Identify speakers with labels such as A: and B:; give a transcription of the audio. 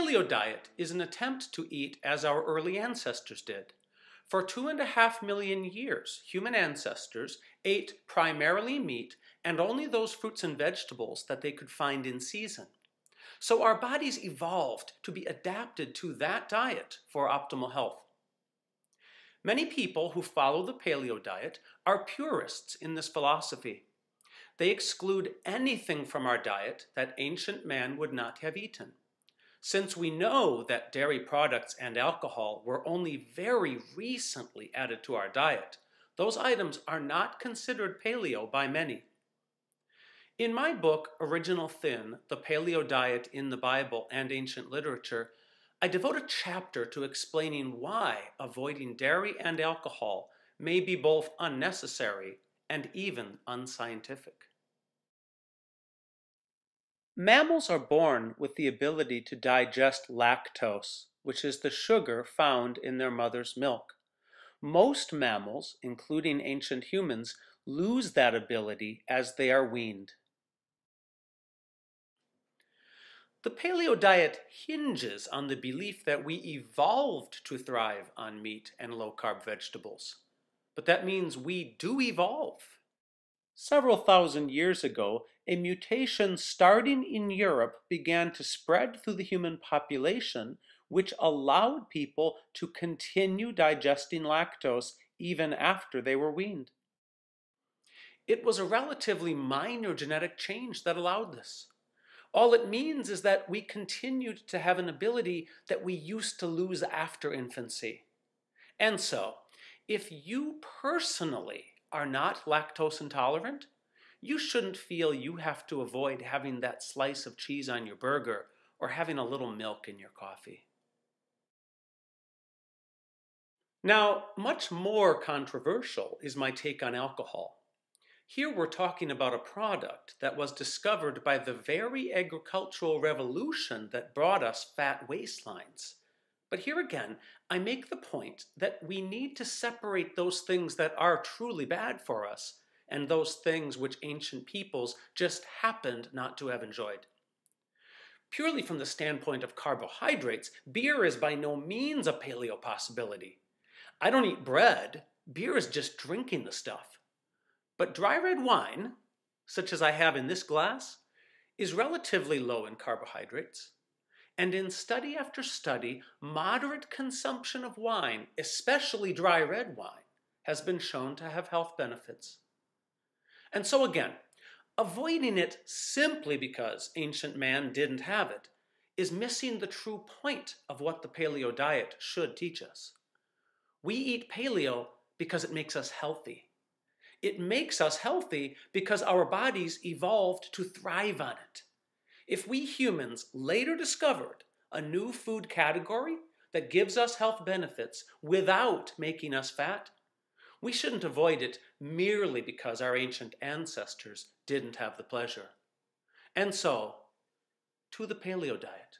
A: paleo diet is an attempt to eat as our early ancestors did. For 2.5 million years, human ancestors ate primarily meat and only those fruits and vegetables that they could find in season. So our bodies evolved to be adapted to that diet for optimal health. Many people who follow the paleo diet are purists in this philosophy. They exclude anything from our diet that ancient man would not have eaten. Since we know that dairy products and alcohol were only very recently added to our diet, those items are not considered paleo by many. In my book, Original Thin, The Paleo Diet in the Bible and Ancient Literature, I devote a chapter to explaining why avoiding dairy and alcohol may be both unnecessary and even unscientific. Mammals are born with the ability to digest lactose, which is the sugar found in their mother's milk. Most mammals, including ancient humans, lose that ability as they are weaned. The paleo diet hinges on the belief that we evolved to thrive on meat and low-carb vegetables. But that means we do evolve. Several thousand years ago, a mutation starting in Europe began to spread through the human population, which allowed people to continue digesting lactose even after they were weaned. It was a relatively minor genetic change that allowed this. All it means is that we continued to have an ability that we used to lose after infancy. And so, if you personally are not lactose intolerant, you shouldn't feel you have to avoid having that slice of cheese on your burger or having a little milk in your coffee. Now, much more controversial is my take on alcohol. Here we're talking about a product that was discovered by the very agricultural revolution that brought us fat waistlines. But here again, I make the point that we need to separate those things that are truly bad for us and those things which ancient peoples just happened not to have enjoyed. Purely from the standpoint of carbohydrates, beer is by no means a paleo possibility. I don't eat bread. Beer is just drinking the stuff. But dry red wine, such as I have in this glass, is relatively low in carbohydrates. And in study after study, moderate consumption of wine, especially dry red wine, has been shown to have health benefits. And so again, avoiding it simply because ancient man didn't have it is missing the true point of what the paleo diet should teach us. We eat paleo because it makes us healthy. It makes us healthy because our bodies evolved to thrive on it. If we humans later discovered a new food category that gives us health benefits without making us fat, we shouldn't avoid it merely because our ancient ancestors didn't have the pleasure. And so, to the paleo diet.